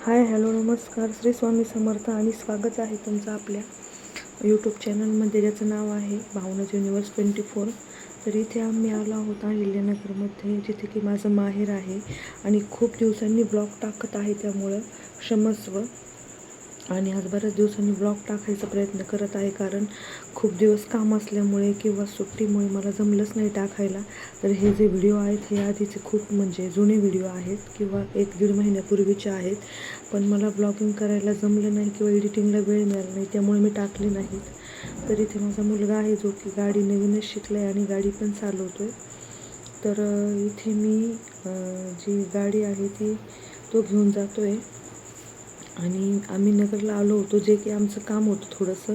Hi hello नमस्कार, श्री स्वामी समर्थ आणि स्वागत आहे तुमचं आपल्या यूट्यूब चॅनलमध्ये, ज्याचं नाव आहे भावनाज युनिवर्स 24. तर इथे आम्ही आलो आहोत अहिल्यानगरमध्ये, जिथे की माझं माहेर आहे आणि खूप दिवसांनी ब्लॉग टाकत आहे, त्यामुळं क्षमस्व. आणि आज बऱ्याच दिवसांनी ब्लॉग टाकायचा प्रयत्न करत आहे, कारण खूप दिवस काम असल्यामुळे किंवा सुट्टीमुळे मला जमलंच नाही टाकायला. तर हे जे व्हिडिओ आहेत हे आधीचे खूप म्हणजे जुने व्हिडिओ आहेत किंवा 1-1.5 महिन्यापूर्वीचे आहेत, पण मला ब्लॉगिंग करायला जमलं नाही किंवा एडिटिंगला वेळ मिळाला नाही, त्यामुळे मी टाकले नाहीत. तर इथे माझा मुलगा आहे जो की गाडी नवीनच शिकला आहे आणि गाडी पण चालवतो आहे. तर इथे मी जी गाडी आहे ती तो घेऊन जातो आहे आणि आम्ही नगरला आलो होतो, जे की आमचं काम होतं, थोडंसं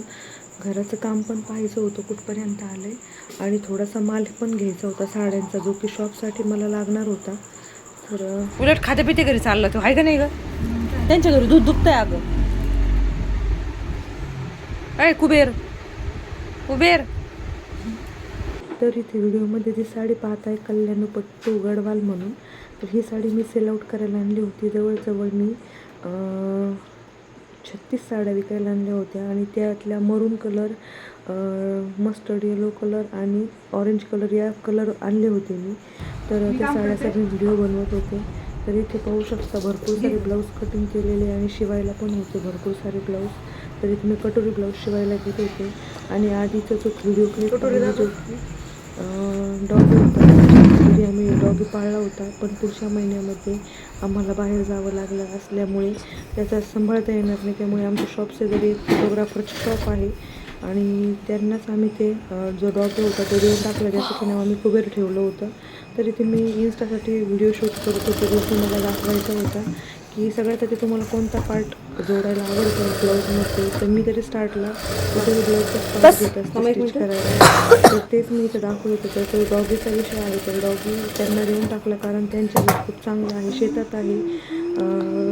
घराचं काम पण पाहायचं होतं कुठपर्यंत आलं आहे आणि थोडासा माल पण घ्यायचा होता साड्यांचा, जो की शॉपसाठी मला लागणार होता. तर उलट खाते पिते घरी चाललं तो आहे का नाही ग? त्यांच्या घरी दूध दुखतंय अगं. अय कुबेर कुबेर. तर इथे व्हिडिओमध्ये जी साडी पाहत आहे कल्याणपट्टू गडवाल म्हणून, तर ही साडी मी सेल आउट करायला आणली होती. जवळजवळ मी 36 साड्या विकायला आणल्या होत्या आणि त्यातल्या मरून कलर, मस्टर्ड येलो कलर आणि ऑरेंज कलर या कलर आणले होते मी. तर त्या साड्याचा मी व्हिडिओ बनवत होते. तर इथे पाहू शकता भरपूर सारे ब्लाऊज कटिंग केलेले आणि शिवायला पण होते भरपूर सारे ब्लाऊज. तर इथे मी कटोरी ब्लाऊज शिवायला घेत होते आणि आधीचा जो व्हिडिओ क्लिप जो की डॉगी होता, घरी आम्ही डॉगी पाळला होता, पण पुढच्या महिन्यामध्ये आम्हाला बाहेर जावं लागलं असल्यामुळे त्याचा सांभाळता येणार नाही, त्यामुळे आमच्या शॉपचे जरी एक फोटोग्राफरचं शॉप आहे आणि त्यांनाच आम्ही ते जो डॉगी होता तो देऊन टाकला, ज्याचं नाव आम्ही कुबेर ठेवलं होतं. तर इथे मी इन्स्टासाठी व्हिडिओ शूट करत होते, जो की मला दाखवायचा होता की सगळ्यात आधी तुम्हाला कोणता पार्ट जोडायला आवडतो ब्लाऊजमध्ये. तर मी तरी स्टार्टला कुठेही ब्लाऊजचा पार्ट घेत असते स्टिच करायला, तर तेच मी इथं दाखवत होते. तर तो डॉगीचा विषय आहे, तर डॉगी त्यांना देऊन टाकला, कारण त्यांच्या दूध खूप चांगलं आहे, शेतात आहे,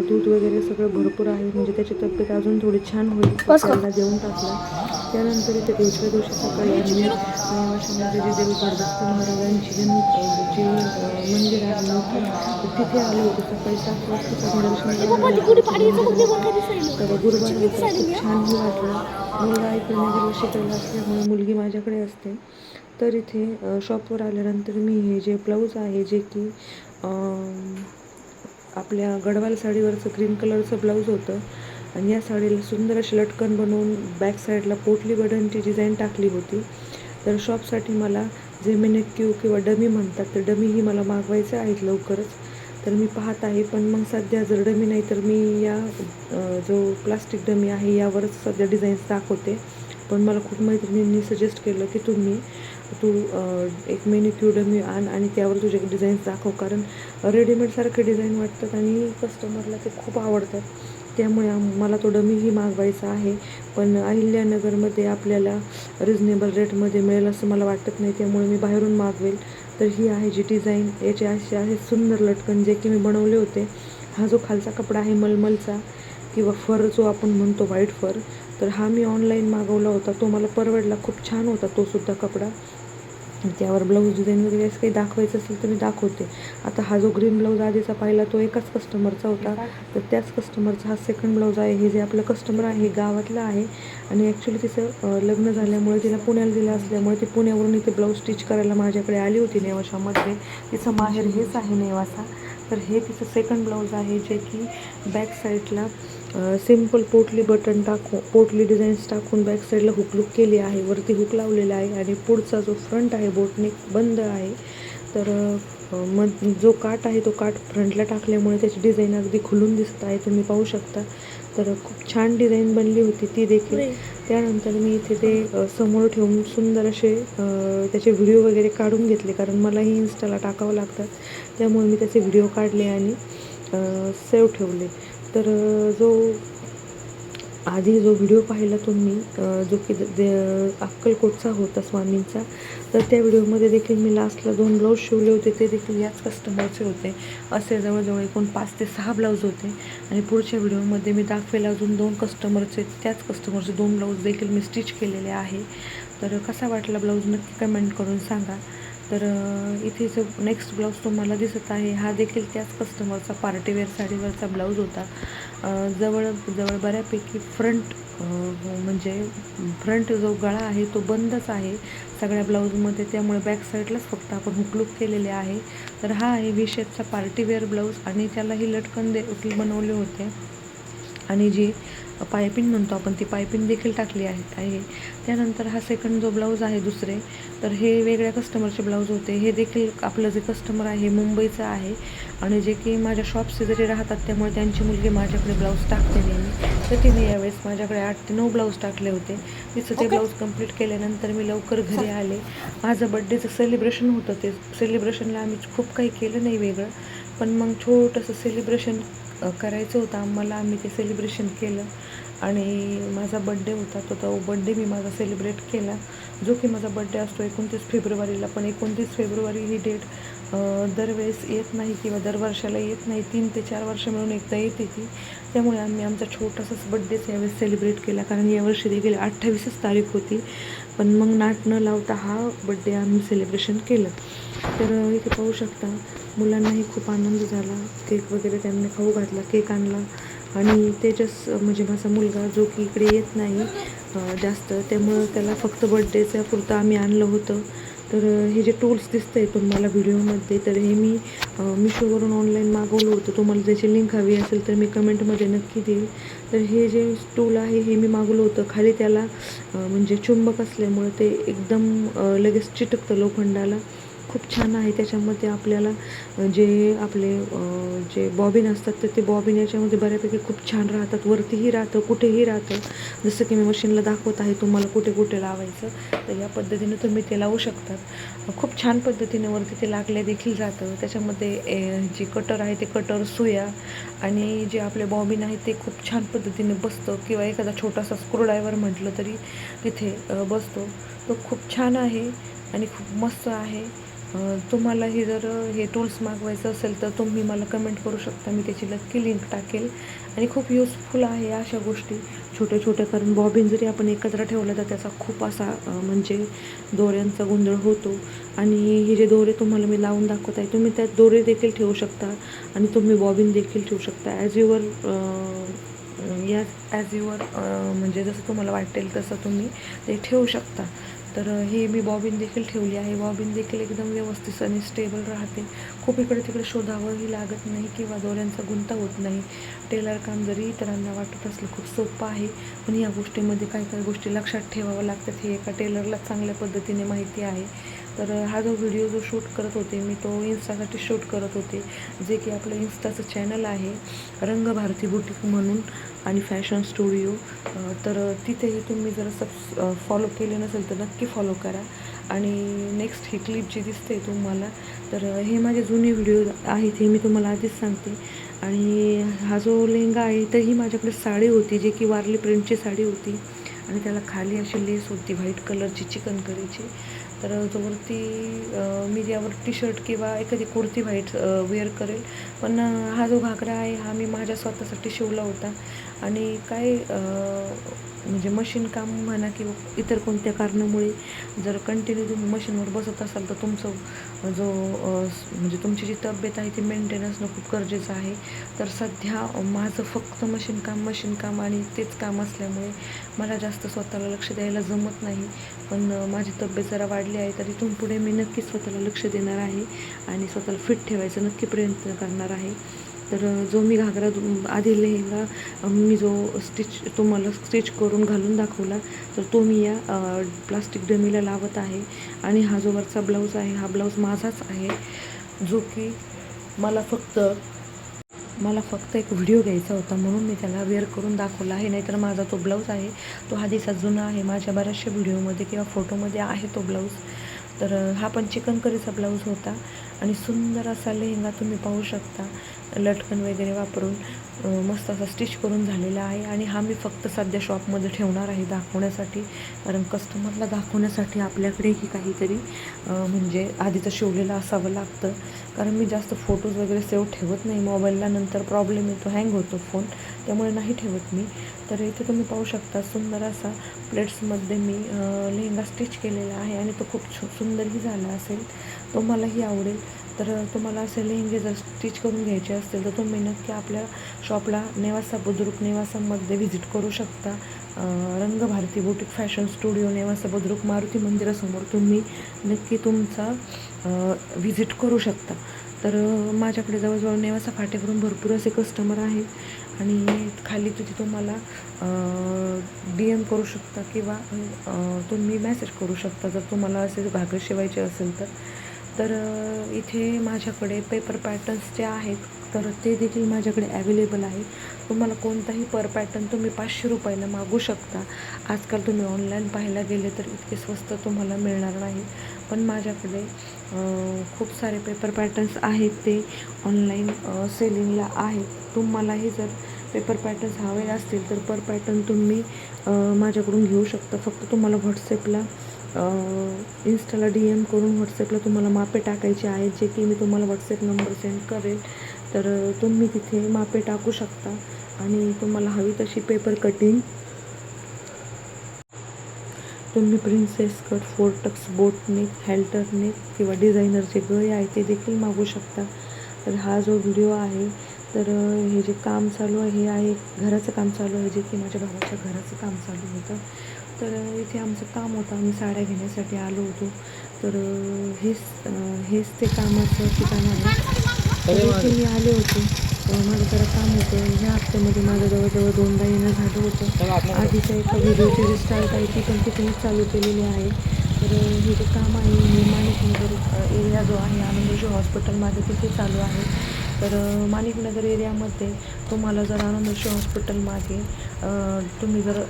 दूध वगैरे सगळं भरपूर आहे, म्हणजे त्याची तब्येत अजून थोडी छान होईल, त्यांना देऊन टाकला. त्यानंतर इथे दुसऱ्या दिवशी सकाळी आम्ही नेवाशामध्ये जे देवगड दत्त महाराजांची जी मंदिर आहे मोठं, तर तिथे आलो होतो. सकाळी 7 वाजता दर्शनाला आलो होतो तर गुरुवार होता, खूप छानही वाटलं. मुलगा इकडे नगरला शिकायला असल्यामुळे मुलगी माझ्याकडे असते. तर इथे शॉपवर आल्यानंतर मी हे जे ब्लाऊज आहे, जे की आपल्या गडवाल साडीवरचं ग्रीन कलरचं ब्लाऊज होतं आणि या साडीला सुंदर अशी लटकन बनवून बॅक साईडला पोटली बटनची डिझाईन टाकली होती. तर शॉपसाठी मला जे मेनिक्यू किंवा डमी म्हणतात, तर डमीही मला मागवायचे आहेत लवकरच. तर मी पाहत आहे, पण मग सध्या जर डमी नाही तर मी या जो प्लास्टिक डमी आहे यावरच सध्या डिझाईन्स दाखवते. पण मला खूप मैत्रिणींनी सजेस्ट केलं की तू एक मेनिक्यू डमी आण आणि त्यावर तुझे डिझाईन्स दाखव, कारण रेडीमेडसारखे डिझाईन वाटतात आणि कस्टमरला ते खूप आवडतात. त्यामुळे मला तो डमीही मागवायचा आहे, पण अहिल्यानगरमध्ये आपल्याला रिजनेबल रेटमध्ये मिळेल असं मला वाटत नाही, त्यामुळे मी बाहेरून मागवेल. तर ही आहे जी डिझाईन, याचे असे आहे सुंदर लटकन जे की मी बनवले होते. हा जो खालचा कपडा आहे मलमलचा किंवा फर जो आपण म्हणतो, व्हाईट फर, तर हा मी ऑनलाईन मागवला होता, तो मला परवडला, खूप छान होता तो सुद्धा कपडा. त्यावर ब्लाऊज डिझाईन वगैरे असं काही दाखवायचं असेल तर मी दाखवते. आता हा जो ग्रीन ब्लाऊज आधीचा पाहिला तो एकाच कस्टमरचा होता, तर त्याच कस्टमरचा हा सेकंड ब्लाऊज आहे. हे जे आपलं कस्टमर आहे हे गावातलं आहे आणि ॲक्च्युली तिचं लग्न झाल्यामुळे तिला पुण्याला दिलं असल्यामुळे ती पुण्यावरून इथे ब्लाऊज स्टिच करायला माझ्याकडे आली होती नेवाशामध्ये. तिचं माहेर हेच आहे नेवासा. तर हे तिचं सेकंड ब्लाऊज आहे, जे की बॅक साईडला सिम्पल पोटली बटन टाकून, पोटली डिझाईन्स टाकून बॅक साईडला हुकलूक केली आहे, वरती हुक लावलेला आहे आणि पुढचा जो फ्रंट आहे बोटनेक बंद आहे. तर मग जो काठ आहे तो काठ फ्रंटला टाकल्यामुळे त्याची डिझाईन अगदी खुलून दिसत आहे, तुम्ही पाहू शकता. तर खूप छान डिझाईन बनली होती ती देखील. त्यानंतर मी इथे ते समोर ठेवून सुंदर असे त्याचे व्हिडिओ वगैरे काढून घेतले, कारण मलाही इन्स्टाला टाकावं लागतात, त्यामुळे मी त्याचे व्हिडिओ काढले आणि सेव्ह ठेवले. तर आधी जो व्हिडिओ पाहिला तुम्ही, जो की अक्कलकोटचा होता स्वामींचा, तर त्या व्हिडिओमध्ये देखील मी लास्टला 2 ब्लाऊज शिवले होते, ते देखील याच कस्टमरचे होते. असे जवळजवळ एकूण 5 ते 6 ब्लाऊज होते आणि पुढच्या व्हिडिओमध्ये मी दाखवेल अजून 2 कस्टमरचे, त्याच कस्टमरचे 2 ब्लाऊज देखील मी स्टिच केलेले आहे. तर कसा वाटला ब्लाऊज नक्की कमेंट करून सांगा. तर इथे जो नेक्स्ट ब्लाऊज तुम्हाला दिसत आहे हा देखील त्याच कस्टमरचा पार्टीवेअर साडीवरचा ब्लाऊज होता जवळ बऱ्यापैकी फ्रंट म्हणजे फ्रंट जो गळा आहे तो बंदच आहे सगळ्या ब्लाऊजमध्ये, त्यामुळे बॅक साईडलाच फक्त आपण हुकलूक केलेले आहे. तर हा आहे व्ही शेपचा पार्टीवेअर ब्लाऊज आणि त्यालाही लटकन बनवले होते आणि जी पायपिंग म्हणतो आपण ती पायपिंग देखील टाकली आहे. त्यानंतर हा सेकंड जो ब्लाऊज आहे दुसरे, तर हे वेगळ्या कस्टमरचे ब्लाऊज होते. हे देखील आपलं जे कस्टमर आहे मुंबईचं आहे आणि जे की माझ्या शॉप शेजारी राहतात, त्यामुळे त्यांची मुलगी माझ्याकडे ब्लाऊज टाकते नेहमी. तर तिने यावेळेस माझ्याकडे 8 ते 9 ब्लाऊज टाकले होते. तिचं ते ब्लाऊज कंप्लीट केल्यानंतर मी लवकर घरी आले. माझं बड्डेचं सेलिब्रेशन होतं. ते सेलिब्रेशनला आम्ही खूप काही केलं नाही वेगळं, पण मग छोटंसं सेलिब्रेशन करायचं होतं आम्हाला. आम्ही ते सेलिब्रेशन केलं आणि माझा बड्डे होता, तो बड्डे मी माझा सेलिब्रेट केला, जो की माझा बड्डे असतो 29 फेब्रुवारीला. पण 29 फेब्रुवारी ही डेट दरवेळेस येत नाही किंवा दरवर्षाला येत नाही, 3 ते 4 वर्ष मिळून एकदा येते ती. त्यामुळे आम्ही आमचा छोटासाच बड्डेच यावेळेस सेलिब्रेट केला, कारण यावर्षी देखील 28च तारीख होती. पण मग नाट न लावता हा बड्डे आम्ही सेलिब्रेशन केलं. तर इथे पाहू शकता मुलांनाही खूप आनंद झाला. केक वगैरे त्यांनी खाऊ घातला, केक आणला आणि तेजस म्हणजे माझा मुलगा जो की इकडे येत नाही जास्त, त्यामुळं त्याला फक्त बड्डेच्या पुरतं आम्ही आणलं होतं. तर हे जे टूल्स दिसतं आहे तुम्हाला व्हिडिओमध्ये, तर हे मी मिशोवरून ऑनलाईन मागवलं होतं. तुम्हाला त्याची लिंक हवी असेल तर मी कमेंटमध्ये नक्की देईल. तर हे जे टूल आहे हे मी मागवलं होतं. खाली त्याला म्हणजे चुंबक असल्यामुळं ते एकदम लगेच चिटकतं लोखंडाला. खूप छान आहे. त्याच्यामध्ये आपल्याला जे आपले जे बॉबिन असतात तर ते बॉबिन याच्यामध्ये बऱ्यापैकी खूप छान राहतात. वरतीही राहतं, कुठेही राहतं. जसं की मी मशीनला दाखवत आहे तुम्हाला कुठे कुठे लावायचं, तर या पद्धतीने तुम्ही ते लावू शकतात. खूप छान पद्धतीने वरती ते लागले देखील जातं. त्याच्यामध्ये जी कटर आहे ते कटर, सुया आणि जे आपले बॉबिन आहे ते खूप छान पद्धतीने बसतं किंवा एखादा छोटासा स्क्रूड्रायव्हर म्हटलं तरी तिथे बसतो. तो खूप छान आहे आणि खूप मस्त आहे. तुम्हालाही जर हे टूल्स मागवायचं असेल तर तुम्ही मला कमेंट करू शकता, मी त्याची नक्की लिंक टाकेल. आणि खूप युजफुल आहे अशा गोष्टी छोट्या छोट्या, कारण बॉबिन जरी आपण एकत्र ठेवलं तर त्याचा खूप असा म्हणजे दोऱ्यांचा गोंधळ होतो. आणि हे जे दोरे तुम्हाला मी लावून दाखवत आहे, तुम्ही त्यात दोरे देखील ठेवू शकता आणि तुम्ही बॉबिन देखील ठेवू शकता ॲज युअर म्हणजे जसं तुम्हाला वाटेल तसं तुम्ही ते ठेवू शकता. तर हे मी बॉबिन देखील ठेवली आहे. बॉबिन देखील एकदम व्यवस्थित आणि स्टेबल राहते. खूप इकडे तिकडे शोधावंही लागत नाही किंवा दोऱ्यांचा गुंता होत नाही. टेलर काम जरी इतरांना वाटत असलं खूप सोपं आहे, पण या गोष्टीमध्ये काही गोष्टी लक्षात ठेवाव्या लागतात. हे एका टेलरला चांगल्या पद्धतीने माहिती आहे. तर हा जो व्हिडिओ जो शूट करत होते मी, तो इन्स्टासाठी शूट करत होते, जे की आपलं इन्स्टाचं चॅनल आहे रंगभारती बुटीक म्हणून आणि फॅशन स्टुडिओ. तर तिथेही तुम्ही जर फॉलो केले नसेल तर नक्की फॉलो करा. आणि नेक्स्ट ही क्लिप जी दिसते तुम्हाला, तर हे माझे जुने व्हिडिओ आहेत, हे मी तुम्हाला आधीच सांगते. आणि हा जो लेहंगा आहे तर ही माझ्याकडे साडी होती, जे की वारली प्रिंटची साडी होती आणि त्याला खाली अशी लेस होती व्हाईट कलरची चिकनकरीची. तर जोवरती मी यावर टी शर्ट किंवा एखादी कुर्ती व्हाईट वेअर करेल. पण हा जो घागरा आहे हा मी माझ्या स्वतःसाठी शिवला होता. आणि काय म्हणजे मशीन काम म्हणा किंवा इतर कोणत्या कारणामुळे जर कंटिन्यू तुम्ही मशीनवर बसत असाल तर तुमचं म्हणजे तुमची जी तब्येत आहे ती मेंटेन असणं खूप गरजेचं आहे. तर सध्या माझं फक्त मशीन काम आणि तेच काम असल्यामुळे मला जास्त स्वतःला लक्ष द्यायला जमत नाही. पण माझी तब्येत जरा वाढली आहे, तर इथून पुढे मी नक्कीच स्वतःला लक्ष देणार आहे आणि स्वतःला फिट ठेवायचं नक्की प्रयत्न करणार आहे. तर जो मी घागरा आधी लेहंगा मी जो तुम्हाला स्टिच करून घालून दाखवला, तर तो मी या प्लास्टिक डमीला लावत आहे. आणि हा जो वरचा ब्लाऊज आहे हा ब्लाऊज माझाच आहे, जो की मला फक्त एक व्हिडिओ घ्यायचा होता म्हणून मी त्याला वेअर करून दाखवला आहे. नाहीतर माझा तो ब्लाऊज आहे तो आधीचा जुना आहे, माझ्या बऱ्याचशा व्हिडिओमध्ये किंवा फोटोमध्ये आहे तो ब्लाऊज. तर हा पण चिकनकरीचा ब्लाऊज होता आणि सुंदर असा लेहंगा तुम्ही पाहू शकता, लटकन वगैरे वापरून मस्त असा स्टिच करून झालेला आहे. आणि हा मी फक्त सध्या शॉपमध्ये ठेवणार आहे दाखवण्यासाठी, कारण कस्टमरला दाखवण्यासाठी आपल्याकडेही काहीतरी म्हणजे आधीचं शिवलेलं असावं लागतं. कारण मी जास्त फोटोज वगैरे सेव्ह ठेवत नाही मोबाईलला, नंतर प्रॉब्लेम येतो, हँग होतो फोन, त्यामुळे नाही ठेवत मी. तर इथे तुम्ही पाहू शकता सुंदर असा प्लेट्समध्ये मी लेहंगा स्टिच केलेला आहे आणि तो खूप सुंदरही झाला असेल, तो मलाही आवडेल. तर तुम्हाला असे लेहंगे जर स्टिच करून घ्यायचे असतील तर तुम्ही नक्की आपल्या शॉपला नेवासा बुद्रुक नेवासामध्ये व्हिजिट करू शकता. Rangbharati boutique fashion studio Nevasa Budruk Maruti मंदिरासमोर तुम्ही नक्की तुमचा व्हिजिट करू शकता. तर माझ्याकडे जवळजवळ नेवासा फाट्यावरून भरपूर असे कस्टमर आहेत आणि खाली तिथे तुम्हाला DM करू शकता किंवा तुम्ही मेसेज करू शकता जर तुम्हाला असे घागरे शिवायचे असेल तर इथे माझ्याकडे पेपर पॅटर्न्स जे आहेत तर ते देखील माझ्याकडे ॲवेलेबल आहे. तुम्हाला कोणताही पॅटर्न तुम्ही 500 रुपयाला मागू शकता. आजकाल तुम्ही ऑनलाईन पाहायला गेले तर इतके स्वस्त तुम्हाला मिळणार नाही, पण माझ्याकडे खूप सारे पेपर पॅटर्न्स आहेत ते ऑनलाईन सेलिंगला आहेत. तुम्हालाही जर पेपर पॅटर्न्स हवे असतील तर पॅटर्न तुम्ही माझ्याकडून घेऊ शकता. फक्त तुम्हाला व्हॉट्सॲपला इन्स्टाला DM करून व्हॉट्सॲपला तुम्हाला मापे टाकायचे आहेत, जे की मी तुम्हाला व्हॉट्सॲप नंबर सेंड करेल. तर तुम्ही तिथे मापे टाकू शकता आणि तुम्हाला हवी तशी पेपर कटिंग तुम्ही प्रिन्सेस कट, फोर्टक्स, बोटनेक, हॅल्टरनेक किंवा डिझायनरचे गळे आहे ते देखील मागू शकता. तर हा जो व्हिडिओ आहे तर हे जे काम चालू आहे हे आहे घराचं काम चालू आहे, जे की माझ्या भावाच्या घराचं काम चालू होतं. तर इथे आमचं काम होतं, आम्ही साड्या घेण्यासाठी आलो होतो. तर हेच ते कामाचं ठिकाण आहे. तर इथे मी आले होते. माझं जरा काम होतं. ह्या हप्त्यामध्ये माझं जवळजवळ 2दा येणं झालं होतं. आधीच्या एका व्हिडिओची जी स्टार्ट आहे ती पण तिथूनच चालू केलेली आहे. तर हे जे काम आहे हे माणिकनगर एरिया जो आहे आनंदोशी हॉस्पिटलमध्ये तिथे चालू आहे. तर माणिकनगर एरियामध्ये तुम्हाला जर आनंदोशी हॉस्पिटलमागे तुम्ही जर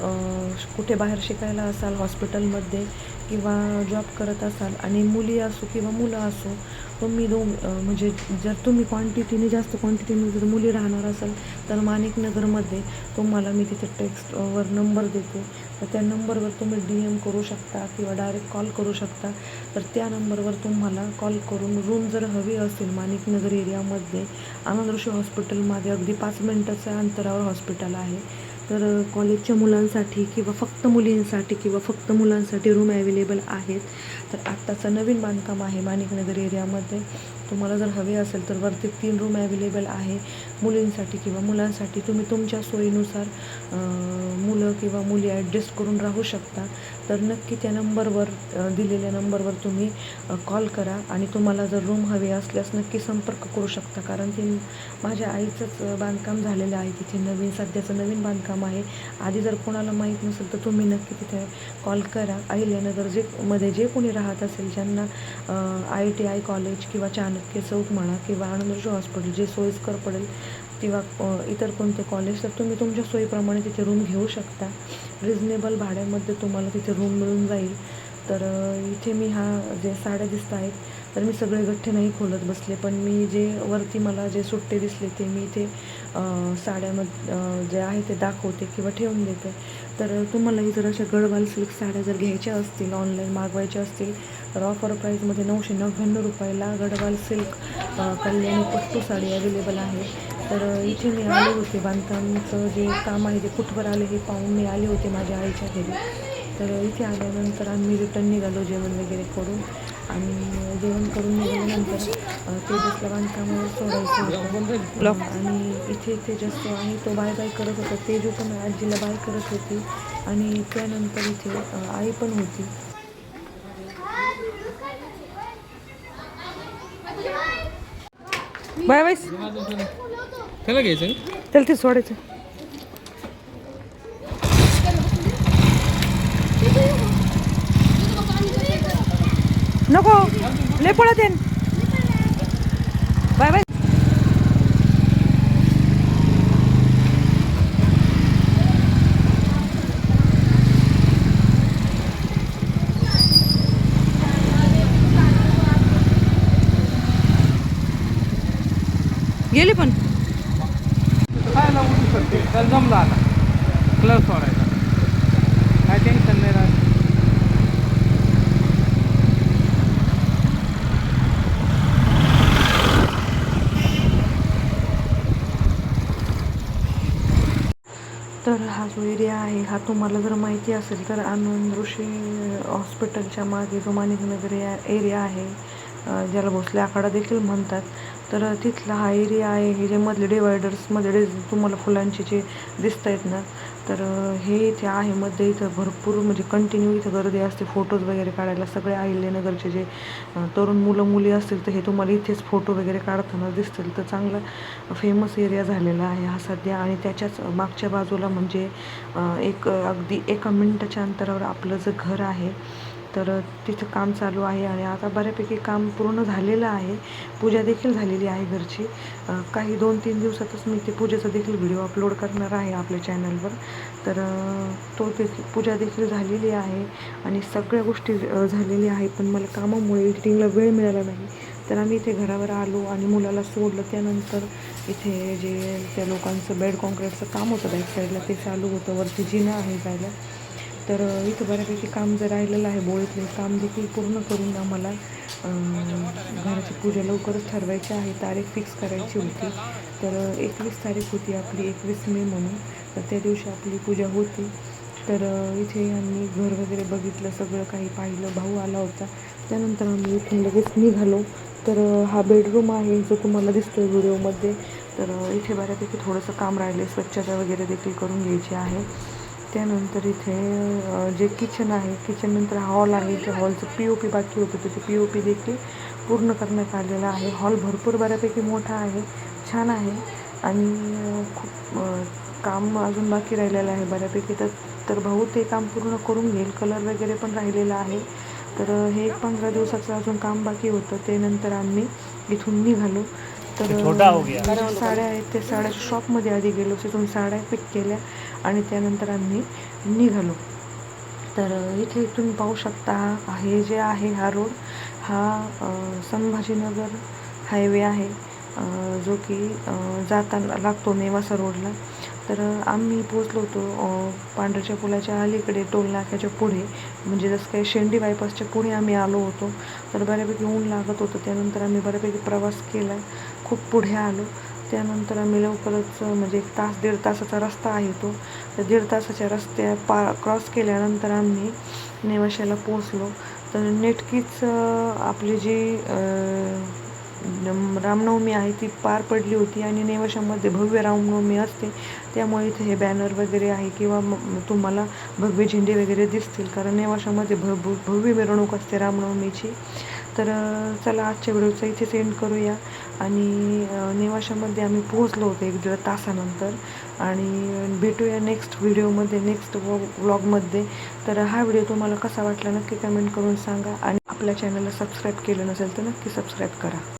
कुठे बाहेर शिकायला असाल हॉस्पिटलमध्ये किंवा जॉब करत असाल आणि मुली असो किंवा मुलं असो, तुम्ही म्हणजे जर तुम्ही जास्त क्वांटिटीने जर मुली राहणार असाल तर माणिकनगरमध्ये तुम्हाला मी तिथे टेक्स्टवर नंबर देते. तर त्या नंबरवर तुम्ही DM करू शकता किंवा डायरेक्ट कॉल करू शकता. तर त्या नंबरवर तुम्हाला कॉल करून रूम जर हवी असेल माणिकनगर एरियामध्ये आनंदऋषी हॉस्पिटलमध्ये अगदी 5 मिनिटाच्या अंतरावर हॉस्पिटल आहे. तर कॉलेजच्या मुलांसाठी किंवा फक्त मुलींसाठी किंवा फक्त मुलांसाठी रूम ॲवेलेबल आहेत. तर आत्ताचं नवीन बांधकाम आहे माणिकनगर एरियामध्ये. तुम्हाला जर हवे असेल तर वरती 3 रूम ॲवेलेबल आहे मुलींसाठी किंवा मुलांसाठी. तुम्ही तुमच्या सोयीनुसार मुलं किंवा मुली ॲडजस्ट करून राहू शकता. तर नक्की त्या नंबरवर दिलेल्या नंबरवर तुम्ही कॉल करा आणि तुम्हाला जर रूम हवे असल्यास नक्की संपर्क करू शकता. कारण ते माझ्या आईचंच बांधकाम झालेलं आहे तिथे सध्याचं नवीन बांधकाम आहे. आधी जर कोणाला माहीत नसेल तर तुम्ही नक्की तिथे कॉल करा. अहिल्यानगर मध्ये जे कोणी राहत असेल ज्यांना ITI कॉलेज किंवा चाणक्य चौक म्हणा किंवा आनंदऋषी हॉस्पिटल जे सोयीस्कर पडेल किंवा इतर कोणते कॉलेज, तर तुम्ही तुमच्या सोयीप्रमाणे तिथे रूम घेऊ शकता. रिजनेबल भाड्यामध्ये तुम्हाला तिथे रूम मिळून जाईल. तर इथे मी जे साड्या दिसत आहेत तर मी सगळे गठ्ठे नाही खोलत बसले, पण मी जे वरती मला जे सुट्टे दिसले ते मी इथे साड्यामध्ये जे आहे ते दाखवते किंवा ठेवून देते. तर तुम्हालाही जर अशा गडवाल सिल्क साड्या जर घ्यायच्या असतील, ऑनलाईन मागवायच्या असतील तर ऑफर प्राईजमध्ये 999 रुपयाला गडवाल सिल्क कल्याणी पट्टू साडी अवेलेबल आहे. तर इथे मी आले होते, बांधकामचं जे काम आहे ते कुठवर आले हे पाहून मी आले होते माझ्या आईच्या घरी. तर इथे आल्यानंतर आम्ही रिटर्न निघालो जेवण वगैरे करून आणि जेवण करून निघाल्यानंतर तेजसला बांधकामावर सोडायचं होतं आणि इथे तेजस जो आहे तो बाय करत होता. तेजू पण आजीला बाय करत होती आणि त्यानंतर इथे आई पण होती. Bye bye. त्याला घ्यायचं त्याला ते सोडायचं. नको लय पळत येईन. Bye bye. गेली पण खायला उठू शकते. त्याला जमला आता क्लब सोडायचा, काय टेन्शन नाही राहत. तर हा जो एरिया आहे हा तुम्हाला जर माहिती असेल तर आनंदऋषी हॉस्पिटलच्या मागे जो माणिकनगर एरिया आहे ज्याला भोसले आखाडा देखील म्हणतात. तर तिथला हा एरिया आहे. हे जे मधले डिवायडर्समध्ये तुम्हाला फुलांचे जे दिसत आहेत ना, तर हे इथे आहे मध्ये. इथं भरपूर म्हणजे कंटिन्यू इथं गर्दी असते फोटोज वगैरे काढायला. सगळे अहिल्यानगरचे जे तरुण मुलं मुली असतील तर हे तुम्हाला इथेच फोटो वगैरे काढताना दिसतील. तर चांगला फेमस एरिया झालेला आहे हा सध्या. आणि त्याच्याच मागच्या बाजूला म्हणजे एक अगदी 1 मिनिटाच्या अंतरावर आपलं जे घर आहे, तर तिथं काम चालू आहे. आणि आता बऱ्यापैकी काम पूर्ण झालेलं आहे. पूजा देखील झालेली आहे घरची. काही 2-3 दिवसातच मी ते पूजेचा देखील व्हिडिओ अपलोड करणार आहे आपल्या चॅनलवर. तर तो देखील पूजा देखील झालेली आहे आणि सगळ्या गोष्टी झालेल्या आहेत. पण मला कामामुळे एडिटिंगला वेळ मिळाला नाही. तर आम्ही इथे घरावर आलो आणि मुलाला सोडलं. त्यानंतर इथे जे त्या लोकांचं बेड कॉन्क्रीटचं काम होतं बॅक साईडला ते चालू होतं. वरती जिना आहे जायला. तर इथं बऱ्यापैकी काम जर राहिलेलं आहे. बोळीतले काम देखील पूर्ण करून आम्हाला घराची पूजा लवकरच ठरवायची आहे. तारीख फिक्स करायची होती. तर 21 तारीख होती आपली, 21 मे म्हणून. तर त्या दिवशी आपली पूजा होती. तर इथे आम्ही घर वगैरे बघितलं, सगळं काही पाहिलं. भाऊ आला होता. त्यानंतर आम्ही इथून लगेच निघालो. तर हा बेडरूम आहे जो तुम्हाला दिसतो आहे व्हिडिओमध्ये. तर इथे बऱ्यापैकी थोडंसं काम राहिले, स्वच्छता वगैरे देखील करून घ्यायची आहे. त्यानंतर इथे जे किचन आहे, किचननंतर हॉल आहे. त्या हॉलचं POP बाकी होतं, तर ते POP देखील पूर्ण करण्यात आलेलं आहे. हॉल भरपूर बऱ्यापैकी मोठा आहे, छान आहे. आणि खूप काम अजून बाकी राहिलेलं आहे बऱ्यापैकी. तर भाऊ ते काम पूर्ण करून घेईल. कलर वगैरे पण राहिलेला आहे. तर हे एक 15 दिवसाचं अजून काम बाकी होतं. ते नंतर आम्ही इथून निघालो. तर ज्या साड्या आहेत त्या साड्याच्या शॉपमध्ये आधी गेलो, तिथून साड्या पिक केल्या आणि त्यानंतर आम्ही निघालो. तर इथे तुम्ही पाहू शकता, हे जे आहे हा रोड, हा संभाजीनगर हायवे आहे, जो की जाताना लागतो नेवासा रोडला. तर आम्ही पोचलो होतो पांढऱ्याच्या पुलाच्या अलीकडे, टोल नाक्याच्या पुढे, म्हणजे जसं काही शेंडी बायपासच्या पुढे आम्ही आलो होतो. तर बऱ्यापैकी ऊन लागत होतं. त्यानंतर आम्ही बऱ्यापैकी प्रवास केला, खूप पुढे आलो. त्यानंतर आम्ही लवकरच म्हणजे 1 तास 1.5 तासाचा रस्ता आहे तो. तर 1.5 तासाच्या रस्त्या क्रॉस केल्यानंतर आम्ही नेवाशाला पोचलो. तर नेटकीच आपली जी रामनवमी आहे ती पार पडली होती. आणि नेवाशामध्ये भव्य रामनवमी असते, त्यामुळे इथे हे बॅनर वगैरे आहे किंवा तुम्हाला भव्य झेंडे वगैरे दिसतील, कारण नेवाशामध्ये भव्य मिरवणूक असते रामनवमीची. तर चला आजच्या व्हिडिओचा इथेच एंड करूया. आणि नेवाशामध्ये आम्ही पोहोचलो होतो 1-1.5 तासानंतर. आणि भेटूया नेक्स्ट व्हिडिओमध्ये, नेक्स्ट व्लॉगमध्ये. तर हा व्हिडिओ तुम्हाला कसा वाटला नक्की कमेंट करून सांगा. आणि आपल्या चॅनलला सबस्क्राईब केलं नसेल तर नक्की सबस्क्राईब करा.